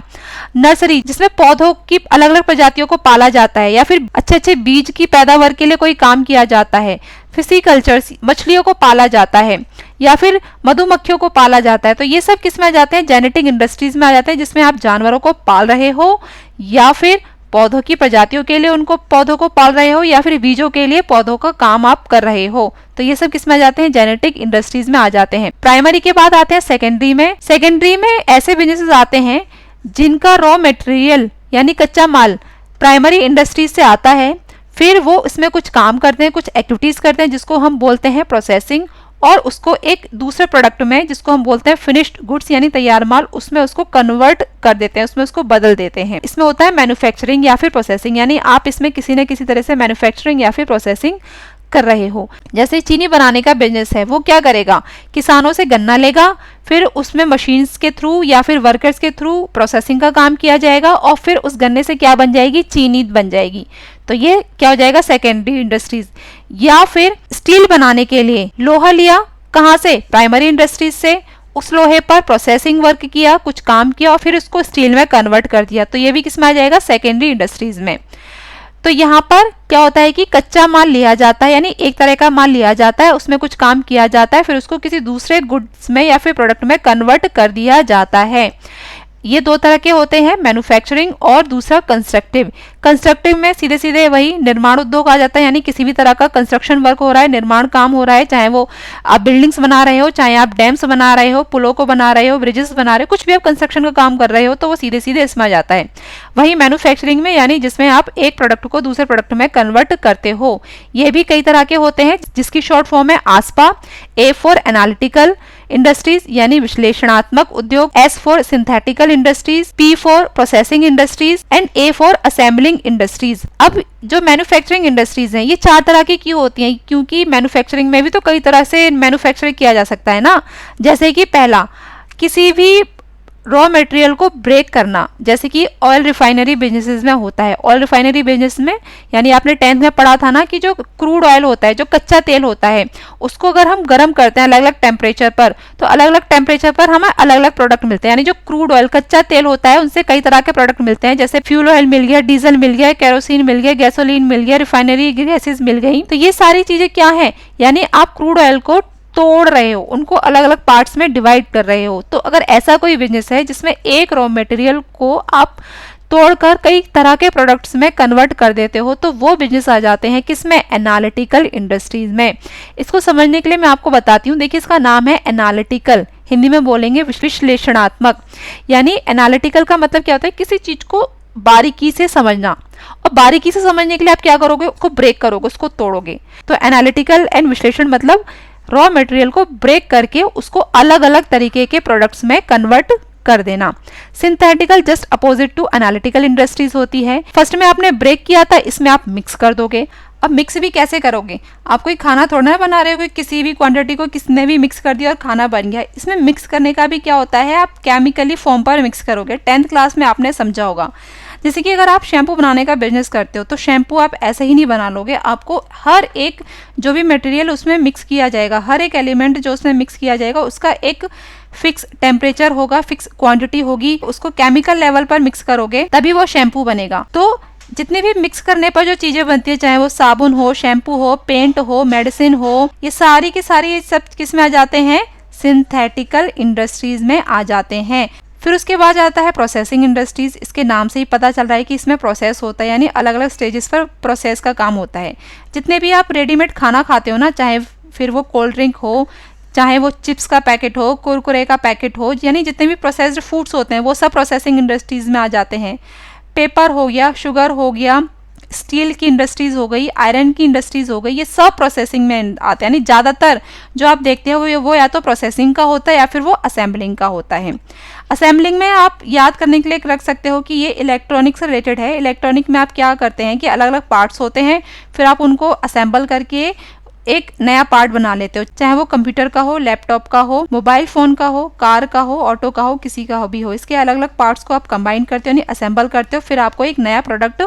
नर्सरी जिसमें पौधों की अलग अलग प्रजातियों को पाला जाता है, या फिर अच्छे अच्छे बीज की पैदावार के लिए कोई काम किया जाता है, फिशिकल्चर मछलियों को पाला जाता है, या फिर मधुमक्खियों को पाला जाता है। तो ये सब किस में आ जाते हैं, जेनेटिक इंडस्ट्रीज में आ जाते हैं, जिसमें आप जानवरों को पाल रहे हो या फिर पौधों की प्रजातियों के लिए उनको पौधों को पाल रहे हो या फिर बीजों के लिए पौधों का काम आप कर रहे हो। तो ये सब किसमें आ जाते हैं, जेनेटिक इंडस्ट्रीज में आ जाते हैं। प्राइमरी के बाद आते हैं सेकेंडरी में। सेकेंडरी में ऐसे बिजनेसेस आते हैं जिनका रॉ मटेरियल यानी कच्चा माल प्राइमरी इंडस्ट्रीज से आता है, फिर वो इसमें कुछ काम करते हैं, कुछ एक्टिविटीज करते हैं जिसको हम बोलते हैं प्रोसेसिंग, और उसको एक दूसरे प्रोडक्ट में जिसको हम बोलते हैं फिनिश्ड गुड्स यानी तैयार माल, उसमें उसको कन्वर्ट कर देते हैं, उसमें उसको बदल देते हैं। इसमें होता है मैन्युफैक्चरिंग या फिर प्रोसेसिंग, यानी आप इसमें किसी न किसी तरह से मैन्युफैक्चरिंग या फिर प्रोसेसिंग कर रहे हो। जैसे चीनी बनाने का बिजनेस है, वो क्या करेगा, किसानों से गन्ना लेगा, फिर उसमें मशीन्स के थ्रू या फिर वर्कर्स के थ्रू प्रोसेसिंग का काम किया जाएगा और फिर उस गन्ने से क्या बन जाएगी, चीनी बन जाएगी। तो ये क्या हो जाएगा, सेकेंडरी इंडस्ट्रीज। या फिर स्टील बनाने के लिए लोहा लिया, कहाँ से, प्राइमरी इंडस्ट्रीज से, उस लोहे पर प्रोसेसिंग वर्क किया, कुछ काम किया और फिर उसको स्टील में कन्वर्ट कर दिया। तो ये भी किसमें आ जाएगा, सेकेंडरी इंडस्ट्रीज में। तो यहाँ पर क्या होता है कि कच्चा माल लिया जाता है, यानी एक तरह का माल लिया जाता है, उसमें कुछ काम किया जाता है, फिर उसको किसी दूसरे गुड्स में या फिर प्रोडक्ट में कन्वर्ट कर दिया जाता है। ये दो तरह के होते हैं, मैन्युफैक्चरिंग और दूसरा कंस्ट्रक्टिव। कंस्ट्रक्टिव में सीधे सीधे वही निर्माण उद्योग आ जाता है, यानी किसी भी तरह का कंस्ट्रक्शन वर्क हो रहा है, निर्माण काम हो रहा है, चाहे वो आप बिल्डिंग्स बना रहे हो, चाहे आप डैम्स बना रहे हो, पुलों को बना रहे हो, ब्रिजेस बना रहे हो, कुछ भी आप कंस्ट्रक्शन का काम कर रहे हो, तो वो सीधे सीधे इसमें आ जाता है। वही मैन्युफैक्चरिंग में, यानी जिसमें आप एक प्रोडक्ट को दूसरे प्रोडक्ट में कन्वर्ट करते हो। ये भी कई तरह के होते हैं, जिसकी शॉर्ट फॉर्म है आस्पा। ए फॉर एनालिटिकल इंडस्ट्रीज यानी विश्लेषणात्मक उद्योग, S for synthetical industries, P for processing industries and A for assembling industries. अब जो मैन्युफैक्चरिंग इंडस्ट्रीज हैं, ये चार तरह की क्यों होती हैं, क्योंकि मैन्युफैक्चरिंग में भी तो कई तरह से मैन्युफैक्चरिंग किया जा सकता है ना। जैसे कि पहला, किसी भी रॉ मटेरियल को ब्रेक करना, जैसे कि ऑयल रिफाइनरी बिजनेसेस में होता है। ऑयल रिफाइनरी बिजनेस में, यानी आपने 10th में पढ़ा था ना कि जो क्रूड ऑयल होता है, जो कच्चा तेल होता है, उसको अगर हम गर्म करते हैं अलग अलग टेम्परेचर पर, तो अलग अलग टेम्परेचर पर हमें अलग अलग प्रोडक्ट मिलते हैं। यानी जो क्रूड ऑयल कच्चा तेल होता है, उनसे कई तरह के प्रोडक्ट मिलते हैं, जैसे फ्यूल ऑयल मिल गया, डीजल मिल गया, केरोसिन मिल गया, गैसोलीन मिल गया, रिफाइनरी गैसेज मिल गई। तो ये सारी चीजें क्या है, यानी आप क्रूड ऑयल को तोड़ रहे हो, उनको अलग अलग पार्ट्स में डिवाइड कर रहे हो। तो अगर ऐसा कोई बिजनेस है जिसमें एक रॉ मटेरियल को आप तोड़कर कई तरह के प्रोडक्ट्स में कन्वर्ट कर देते हो, तो वो बिजनेस आ जाते हैं किसमें, एनालिटिकल इंडस्ट्रीज में। इसको समझने के लिए मैं आपको बताती हूँ। देखिए, इसका नाम है एनालिटिकल, हिंदी में बोलेंगे विश्लेषणात्मक। यानी एनालिटिकल का मतलब क्या होता है, किसी चीज को बारीकी से समझना, और बारीकी से समझने के लिए आप क्या करोगे, उसको ब्रेक करोगे, उसको तोड़ोगे। तो एनालिटिकल एंड विश्लेषण मतलब रॉ मटेरियल को ब्रेक करके उसको अलग अलग तरीके के प्रोडक्ट्स में कन्वर्ट कर देना। Synthetical just opposite to analytical industries होती है। फर्स्ट में आपने ब्रेक किया था, इसमें आप मिक्स कर दोगे। अब मिक्स भी कैसे करोगे, आप कोई खाना थोड़ा ना बना रहे हो, कोई किसी भी क्वांटिटी को किसने भी मिक्स कर दिया और खाना बन गया। इसमें मिक्स करने का भी क्या होता है, आप केमिकली फॉर्म पर मिक्स करोगे। 10th क्लास में आपने समझा होगा। जैसे कि अगर आप शैम्पू बनाने का बिजनेस करते हो, तो शैम्पू आप ऐसे ही नहीं बना लोगे, आपको हर एक जो भी मटेरियल उसमें मिक्स किया जाएगा, हर एक एलिमेंट जो उसमें मिक्स किया जाएगा, उसका एक फिक्स टेम्परेचर होगा, फिक्स क्वांटिटी होगी, उसको केमिकल लेवल पर मिक्स करोगे तभी वो शैम्पू बनेगा। तो जितने भी मिक्स करने पर जो चीजें बनती है, चाहे वो साबुन हो, शैम्पू हो, पेंट हो, मेडिसिन हो, ये सारी की सारी सब किस में आ जाते हैं, सिंथेटिकल इंडस्ट्रीज में आ जाते हैं। फिर उसके बाद आता है प्रोसेसिंग इंडस्ट्रीज। इसके नाम से ही पता चल रहा है कि इसमें प्रोसेस होता है, यानी अलग अलग स्टेजेस पर प्रोसेस का काम होता है। जितने भी आप रेडीमेड खाना खाते हो ना, चाहे फिर वो कोल्ड ड्रिंक हो, चाहे वो चिप्स का पैकेट हो, कुरकुरे का पैकेट हो, यानी जितने भी प्रोसेस्ड फूड्स होते हैं वो सब प्रोसेसिंग इंडस्ट्रीज में आ जाते हैं। पेपर हो गया, शुगर हो गया, स्टील की इंडस्ट्रीज हो गई, आयरन की इंडस्ट्रीज हो गई, ये सब प्रोसेसिंग में आते हैं। यानी ज़्यादातर जो आप देखते हो वो या तो प्रोसेसिंग का होता है या फिर वो असेंबलिंग का होता है। असेंबलिंग में आप याद करने के लिए रख सकते हो कि ये इलेक्ट्रॉनिक से रिलेटेड है। इलेक्ट्रॉनिक में आप क्या करते हैं कि अलग अलग पार्ट्स होते हैं, फिर आप उनको असेंबल करके एक नया पार्ट बना लेते हो, चाहे वो कंप्यूटर का हो, लैपटॉप का हो, मोबाइल फोन का हो, कार का हो, ऑटो का हो, किसी का भी हो। इसके अलग अलग पार्ट्स को आप कंबाइन करते हो, यानी असेंबल करते हो, फिर आपको एक नया प्रोडक्ट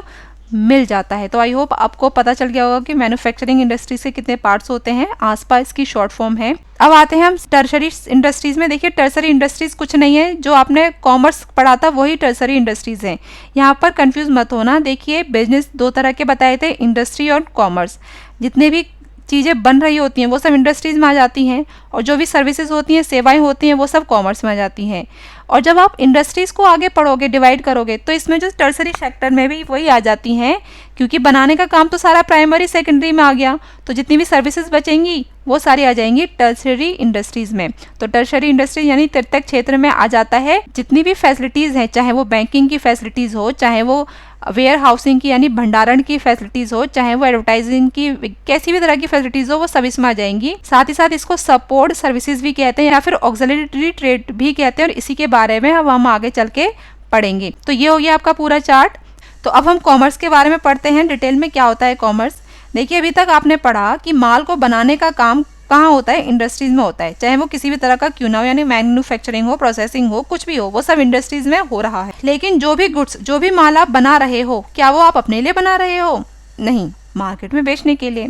मिल जाता है। तो आई होप आपको पता चल गया होगा कि मैन्युफैक्चरिंग इंडस्ट्रीज के कितने पार्ट्स होते हैं। आसपा इसकी शॉर्ट फॉर्म है। अब आते हैं हम टर्सरी इंडस्ट्रीज में। देखिए, टर्सरी इंडस्ट्रीज कुछ नहीं है, जो आपने कॉमर्स पढ़ा था वही टर्सरी इंडस्ट्रीज है। यहाँ पर कंफ्यूज मत होना। देखिए, बिजनेस दो तरह के बताए थे, इंडस्ट्री और कॉमर्स। जितने भी चीज़ें बन रही होती हैं वो सब इंडस्ट्रीज़ में आ जाती हैं, और जो भी सर्विसेज होती हैं, सेवाएं होती हैं, वो सब कॉमर्स में आ जाती हैं। और जब आप इंडस्ट्रीज़ को आगे पढ़ोगे, डिवाइड करोगे, तो इसमें जो टर्सरी सेक्टर में भी वही आ जाती हैं, क्योंकि बनाने का काम तो सारा प्राइमरी सेकेंडरी में आ गया, तो जितनी भी सर्विसेज बचेंगी वो सारी आ जाएंगी टर्सरी इंडस्ट्रीज़ में। तो टर्सरी इंडस्ट्री यानी तृतीयक क्षेत्र में आ जाता है जितनी भी फैसिलिटीज़ हैं, चाहे वो बैंकिंग की फैसिलिटीज़ हो, चाहे वो वेयर हाउसिंग की यानी भंडारण की फैसिलिटीज़ हो, चाहे वो एडवर्टाइजिंग की कैसी भी तरह की फैसिलिटीज़ हो, वो सब इसमें आ जाएंगी। साथ ही साथ इसको सपोर्ट सर्विसेज भी कहते हैं या फिर ऑक्सिलरी ट्रेड भी कहते हैं, और इसी के बारे में अब हम आगे चल के पढ़ेंगे। तो ये हो गया आपका पूरा चार्ट। तो अब हम कॉमर्स के बारे में पढ़ते हैं डिटेल में, क्या होता है कॉमर्स। देखिए, अभी तक आपने पढ़ा कि माल को बनाने का काम कहाँ होता है, इंडस्ट्रीज में होता है, चाहे वो किसी भी तरह का क्यों ना हो, यानी मैन्युफैक्चरिंग हो, प्रोसेसिंग हो, कुछ भी हो, वो सब इंडस्ट्रीज में हो रहा है। लेकिन जो भी गुड्स, जो भी माल आप बना रहे हो, क्या वो आप अपने लिए बना रहे हो? नहीं, मार्केट में बेचने के लिए।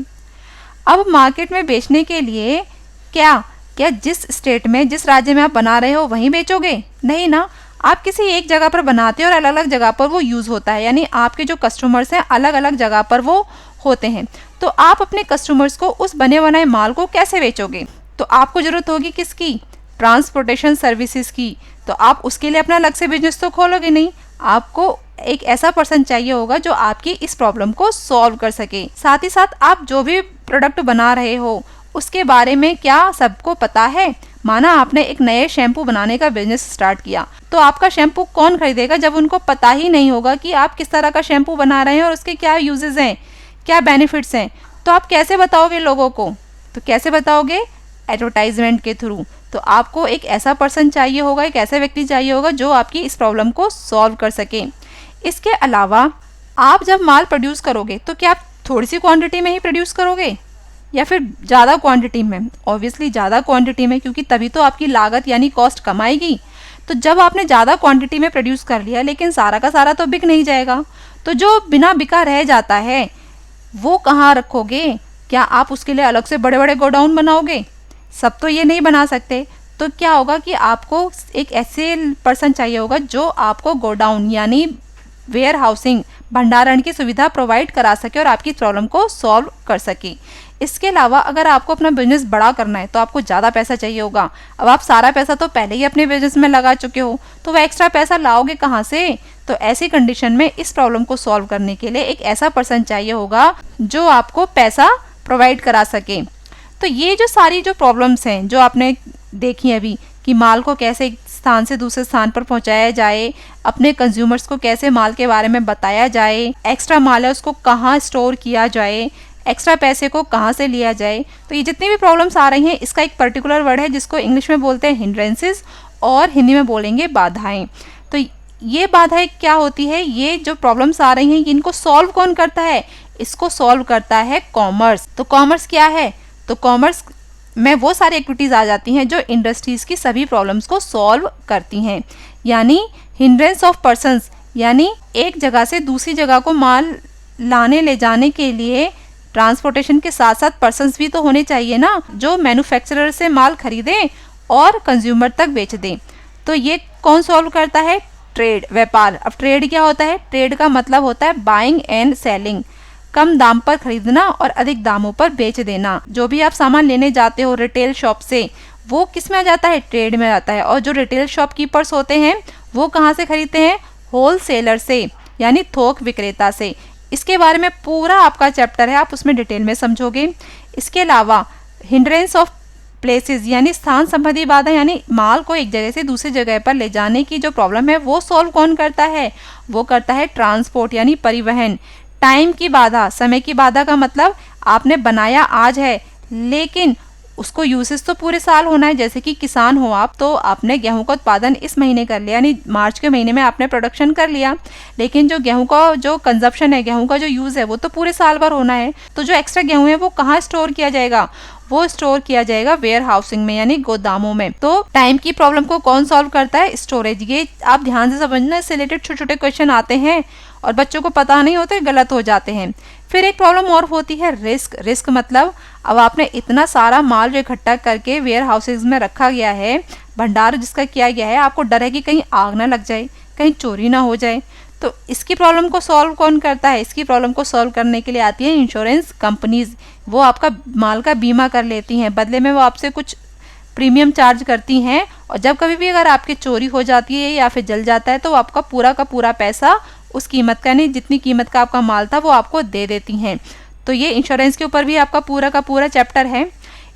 अब मार्केट में बेचने के लिए क्या क्या जिस स्टेट में, जिस राज्य में आप बना रहे हो वहीं बेचोगे? नहीं ना, आप किसी एक जगह पर बनाते हो और अलग अलग जगह पर वो यूज़ होता है, यानी आपके जो कस्टमर्स हैं अलग अलग जगह पर वो होते हैं। तो आप अपने कस्टमर्स को उस बने बनाए माल को कैसे बेचोगे? तो आपको ज़रूरत होगी किसकी? ट्रांसपोर्टेशन सर्विसेज की। तो आप उसके लिए अपना अलग से बिजनेस तो खोलोगे नहीं, आपको एक ऐसा पर्सन चाहिए होगा जो आपकी इस प्रॉब्लम को सॉल्व कर सके। साथ ही साथ आप जो भी प्रोडक्ट बना रहे हो उसके बारे में क्या सबको पता है? माना आपने एक नए शैम्पू बनाने का बिजनेस स्टार्ट किया, तो आपका शैम्पू कौन खरीदेगा जब उनको पता ही नहीं होगा कि आप किस तरह का शैम्पू बना रहे हैं और उसके क्या यूजेस हैं, क्या बेनिफिट्स हैं? तो आप कैसे बताओगे लोगों को? तो कैसे बताओगे? एडवर्टाइजमेंट के थ्रू। तो आपको एक ऐसा पर्सन चाहिए होगा, एक ऐसा व्यक्ति चाहिए होगा जो आपकी इस प्रॉब्लम को सॉल्व कर सके। इसके अलावा आप जब माल प्रोड्यूस करोगे तो क्या आप थोड़ी सी क्वांटिटी में ही प्रोड्यूस करोगे या फिर ज़्यादा क्वांटिटी में? ऑब्वियसली ज़्यादा क्वांटिटी में, क्योंकि तभी तो आपकी लागत यानी कॉस्ट कम आएगी। तो जब आपने ज़्यादा क्वांटिटी में प्रोड्यूस कर लिया, लेकिन सारा का सारा तो बिक नहीं जाएगा, तो जो बिना बिका रह जाता है वो कहाँ रखोगे? क्या आप उसके लिए अलग से बड़े बड़े गोडाउन बनाओगे? सब तो ये नहीं बना सकते। तो क्या होगा कि आपको एक ऐसे पर्सन चाहिए होगा जो आपको गोडाउन यानी वेयर हाउसिंग, भंडारण की सुविधा प्रोवाइड करा सके और आपकी प्रॉब्लम को सॉल्व कर सके। इसके अलावा अगर आपको अपना बिजनेस बड़ा करना है तो आपको ज़्यादा पैसा चाहिए होगा। अब आप सारा पैसा तो पहले ही अपने बिजनेस में लगा चुके हो, तो वह एक्स्ट्रा पैसा लाओगे कहाँ से? तो ऐसी कंडीशन में इस प्रॉब्लम को सॉल्व करने के लिए एक ऐसा पर्सन चाहिए होगा जो आपको पैसा प्रोवाइड करा सके। तो ये जो सारी जो प्रॉब्लम्स हैं जो आपने देखी अभी, कि माल को कैसे एक स्थान से दूसरे स्थान पर पहुंचाया जाए, अपने कंज्यूमर्स को कैसे माल के बारे में बताया जाए, एक्स्ट्रा माल है उसको कहाँ स्टोर किया जाए, एक्स्ट्रा पैसे को कहाँ से लिया जाए, तो ये जितनी भी प्रॉब्लम्स आ रही हैं इसका एक पर्टिकुलर वर्ड है जिसको इंग्लिश में बोलते हैं हिंड्रेंसेस और हिंदी में बोलेंगे बाधाएं। तो ये बाधाएं क्या होती है? ये जो प्रॉब्लम्स आ रही हैं इनको सॉल्व कौन करता है? इसको सॉल्व करता है कॉमर्स। तो कॉमर्स क्या है? तो कॉमर्स में वो सारी एक्टिविटीज़ आ जाती हैं जो इंडस्ट्रीज़ की सभी प्रॉब्लम्स को सॉल्व करती हैं। यानी हिंड्रेंस ऑफ पर्सन्स, यानी एक जगह से दूसरी जगह को माल लाने ले जाने के लिए ट्रांसपोर्टेशन के साथ साथ पर्सन्स भी तो होने चाहिए ना, जो मैन्युफैक्चरर से माल खरीदें और कंज्यूमर तक बेच दें। तो ये कौन सॉल्व करता है? ट्रेड, व्यापार। अब ट्रेड क्या होता है? ट्रेड का मतलब होता है बाइंग एंड सेलिंग, कम दाम पर खरीदना और अधिक दामों पर बेच देना। जो भी आप सामान लेने जाते हो रिटेल शॉप से, वो किस में आ जाता है? ट्रेड में आता है। और जो रिटेल शॉपकीपर्स होते हैं वो कहाँ से खरीदते हैं? होल सेलर से, यानी थोक विक्रेता से। इसके बारे में पूरा आपका चैप्टर है, आप उसमें डिटेल में समझोगे। इसके अलावा हिंड्रेंस ऑफ प्लेसेस यानी स्थान संबंधी बाधा, यानी माल को एक जगह से दूसरी जगह पर ले जाने की जो प्रॉब्लम है वो सॉल्व कौन करता है? वो करता है ट्रांसपोर्ट यानी परिवहन। टाइम की बाधा, समय की बाधा का मतलब आपने बनाया आज है लेकिन उसको यूसेस तो पूरे साल होना है। जैसे कि किसान हो आप, तो आपने गेहूं का उत्पादन इस महीने कर लिया, यानी मार्च के महीने में आपने प्रोडक्शन कर लिया, लेकिन जो गेहूं का जो कंजप्शन है, गेहूं का जो यूज़ है वो तो पूरे साल भर होना है। तो जो एक्स्ट्रा गेहूं है वो कहाँ स्टोर किया जाएगा? वो स्टोर किया जाएगा वेयर हाउसिंग में यानी गोदामों में। तो टाइम की प्रॉब्लम को कौन सॉल्व करता है? स्टोरेज। ये आप ध्यान से समझना, इससे रिलेटेड छोटे छोटे क्वेश्चन आते हैं और बच्चों को पता नहीं होते, गलत हो जाते हैं। फिर एक प्रॉब्लम और होती है रिस्क। रिस्क मतलब अब आपने इतना सारा माल जो इकट्ठा करके वेयर हाउसेज में रखा गया है, भंडार जिसका किया गया है, आपको डर है कि कहीं आग ना लग जाए, कहीं चोरी ना हो जाए। तो इसकी प्रॉब्लम को सॉल्व कौन करता है? इसकी प्रॉब्लम को सॉल्व करने के लिए आती है इंश्योरेंस कंपनीज। वो आपका माल का बीमा कर लेती हैं, बदले में वो आपसे कुछ प्रीमियम चार्ज करती हैं, और जब कभी भी अगर आपकी चोरी हो जाती है या फिर जल जाता है तो आपका पूरा का पूरा पैसा उस कीमत का, यानी जितनी कीमत का आपका माल था वो आपको दे देती हैं। तो ये इंश्योरेंस के ऊपर भी आपका पूरा का पूरा चैप्टर है।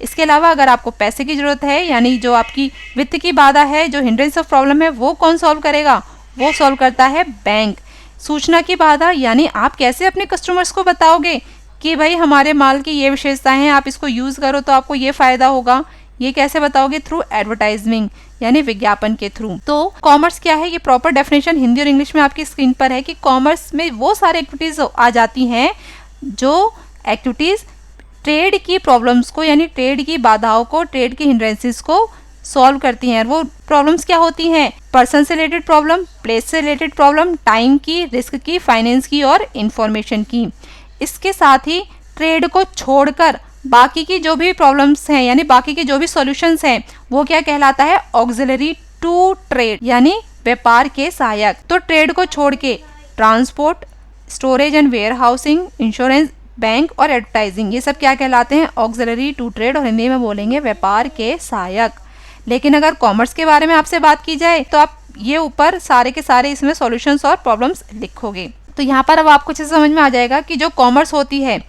इसके अलावा अगर आपको पैसे की ज़रूरत है, यानी जो आपकी वित्त की बाधा है, जो हिंड्रेंस ऑफ प्रॉब्लम है, वो कौन सॉल्व करेगा? वो सॉल्व करता है बैंक। सूचना की बाधा, यानी आप कैसे अपने कस्टमर्स को बताओगे कि भाई हमारे माल की ये विशेषताएं हैं, आप इसको यूज़ करो तो आपको ये फ़ायदा होगा। ये कैसे बताओगे? थ्रू एडवर्टाइजमेंट, यानी विज्ञापन के थ्रू। तो कॉमर्स क्या है? ये प्रॉपर डेफिनेशन हिंदी और इंग्लिश में आपकी स्क्रीन पर है कि कॉमर्स में वो सारी एक्टिविटीज़ आ जाती हैं जो एक्टिविटीज़ ट्रेड की प्रॉब्लम्स को, यानी ट्रेड की बाधाओं को, ट्रेड की हिंड्रेंसेस को सॉल्व करती हैं। वो प्रॉब्लम्स क्या होती हैं? पर्सन से रिलेटेड प्रॉब्लम, प्लेस से रिलेटेड प्रॉब्लम, टाइम की, रिस्क की, फाइनेंस की और इंफॉर्मेशन की। इसके साथ ही ट्रेड को छोड़कर बाकी की जो भी प्रॉब्लम्स हैं, यानी बाकी के जो भी सॉल्यूशंस हैं, वो क्या कहलाता है? ऑक्सिलरी टू ट्रेड, यानी व्यापार के सहायक। तो ट्रेड को छोड़ के transport, storage and warehousing, insurance, bank और एडवर्टाइजिंग, ये सब क्या कहलाते हैं? ऑक्सिलरी टू ट्रेड, और हिंदी में बोलेंगे व्यापार के सहायक। लेकिन अगर कॉमर्स के बारे में आपसे बात की जाए तो आप ये ऊपर सारे के सारे इसमें सॉल्यूशंस और प्रॉब्लम्स लिखोगे। तो यहाँ पर अब आपको अच्छे समझ में आ जाएगा कि जो कॉमर्स होती है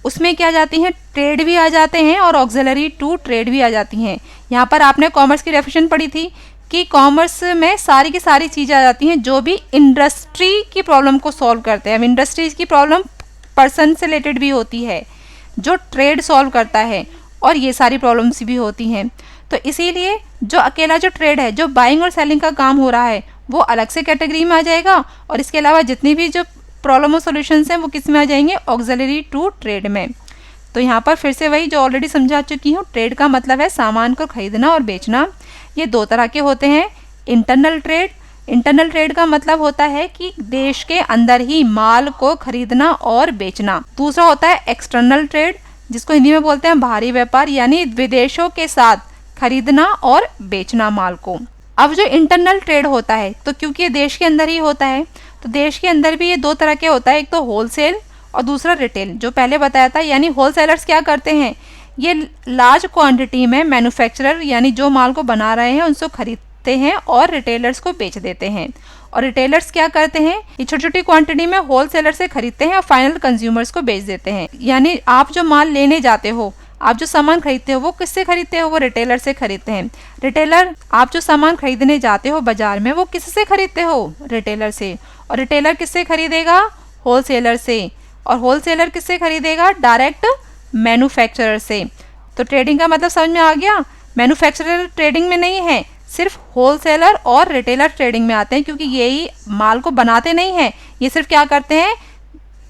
उसमें क्या जाती हैं? ट्रेड भी आ जाते हैं और ऑक्सिलरी टू ट्रेड भी आ जाती हैं। यहाँ पर आपने कॉमर्स की डेफिनेशन पढ़ी थी कि कॉमर्स में सारी की सारी चीज़ें आ जाती हैं जो भी इंडस्ट्री की प्रॉब्लम को सॉल्व करते हैं। अब इंडस्ट्रीज की प्रॉब्लम पर्सन से रिलेटेड भी होती है जो ट्रेड सॉल्व करता है, और ये सारी प्रॉब्लम्स भी होती हैं। तो इसीलिए जो अकेला जो ट्रेड है, जो बाइंग और सेलिंग का काम हो रहा है, वो अलग से कैटेगरी में आ जाएगा, और इसके अलावा जितनी भी जो प्रॉब्लम और सॉल्यूशंस हैं वो किस में आ जाएंगे? ऑक्सिलरी टू ट्रेड में। तो यहाँ पर फिर से वही जो ऑलरेडी समझा चुकी हूँ, ट्रेड का मतलब है सामान को खरीदना और बेचना। ये दो तरह के होते हैं। इंटरनल ट्रेड, इंटरनल ट्रेड का मतलब होता है कि देश के अंदर ही माल को खरीदना और बेचना। दूसरा होता है एक्सटर्नल ट्रेड, जिसको हिंदी में बोलते हैं बाहरी व्यापार, यानी विदेशों के साथ खरीदना और बेचना माल को। अब जो इंटरनल ट्रेड होता है, तो क्योंकि ये देश के अंदर ही होता है, तो देश के अंदर भी ये दो तरह के होता है, एक तो होलसेल और दूसरा रिटेल, जो पहले बताया था। यानी होलसेलर्स क्या करते हैं? ये लार्ज क्वांटिटी में मैन्युफैक्चरर, यानी जो माल को बना रहे हैं, उनसे खरीदते हैं और रिटेलर्स को बेच देते हैं। और रिटेलर्स क्या करते हैं? ये छोटी छोटी क्वांटिटी में होलसेलर से खरीदते हैं और फाइनल कंज्यूमर्स को बेच देते हैं। यानी आप जो माल लेने जाते हो, आप जो सामान खरीदते हो, वो किससे खरीदते हो? वो रिटेलर से खरीदते हैं। रिटेलर, आप जो सामान खरीदने जाते हो बाजार में, वो किससे खरीदते हो? रिटेलर से। और रिटेलर किससे खरीदेगा? होलसेलर से। और होलसेलर किससे खरीदेगा? डायरेक्ट मैन्युफैक्चरर से। तो ट्रेडिंग का मतलब समझ में आ गया? मैन्युफैक्चरर ट्रेडिंग में नहीं है, सिर्फ होलसेलर और रिटेलर ट्रेडिंग में आते हैं, क्योंकि यही माल को बनाते नहीं हैं, ये सिर्फ क्या करते हैं?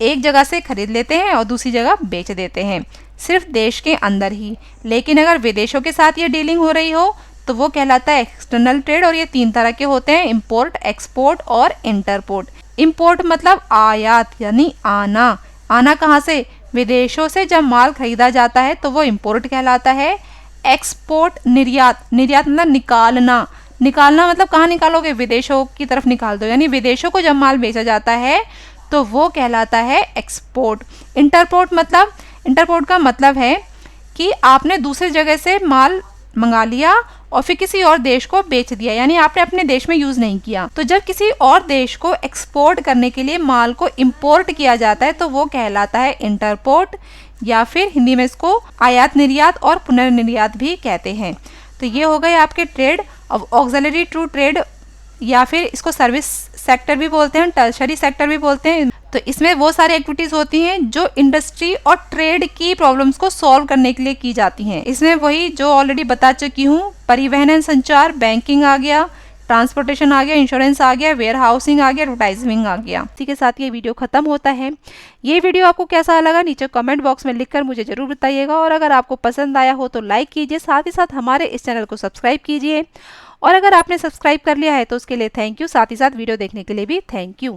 एक जगह से खरीद लेते हैं और दूसरी जगह बेच देते हैं, सिर्फ देश के अंदर ही। लेकिन अगर विदेशों के साथ ये डीलिंग हो रही हो तो वो कहलाता है एक्सटर्नल ट्रेड, और ये तीन तरह के होते हैं: इंपोर्ट, एक्सपोर्ट और इंटरपोर्ट। इंपोर्ट मतलब आयात, यानी आना। आना कहाँ से? विदेशों से जब माल खरीदा जाता है तो वो इंपोर्ट कहलाता है। एक्सपोर्ट निर्यात, निर्यात मतलब निकालना। निकालना मतलब कहाँ निकालोगे? विदेशों की तरफ निकाल दो, यानी विदेशों को जब माल बेचा जाता है तो वो कहलाता है एक्सपोर्ट। इंटरपोर्ट मतलब, इंटरपोर्ट का मतलब है कि आपने दूसरी जगह से माल मंगा लिया और फिर किसी और देश को बेच दिया, यानी आपने अपने देश में यूज नहीं किया। तो जब किसी और देश को एक्सपोर्ट करने के लिए माल को इंपोर्ट किया जाता है तो वो कहलाता है इंटरपोर्ट, या फिर हिंदी में इसको आयात निर्यात और पुनर्निर्यात भी कहते हैं। तो ये हो गए आपके ट्रेड। अब ऑक्सिलरी टू ट्रेड, या फिर इसको सर्विस सेक्टर भी बोलते हैं, टर्शरी सेक्टर भी बोलते हैं। तो इसमें वो सारी एक्टिविटीज़ होती हैं जो इंडस्ट्री और ट्रेड की प्रॉब्लम्स को सॉल्व करने के लिए की जाती हैं। इसमें वही जो ऑलरेडी बता चुकी हूँ, परिवहन एंड संचार, बैंकिंग आ गया, ट्रांसपोर्टेशन आ गया, इंश्योरेंस आ गया, वेयर हाउसिंग आ गया, एडवर्टाइजिंग आ गया। इसी के साथ ये वीडियो खत्म होता है। ये वीडियो आपको कैसा लगा नीचे कमेंट बॉक्स में लिखकर मुझे जरूर बताइएगा, और अगर आपको पसंद आया हो तो लाइक कीजिए, साथ ही साथ हमारे इस चैनल को सब्सक्राइब कीजिए। और अगर आपने सब्सक्राइब कर लिया है तो उसके लिए थैंक यू, साथ ही साथ वीडियो देखने के लिए भी थैंक यू।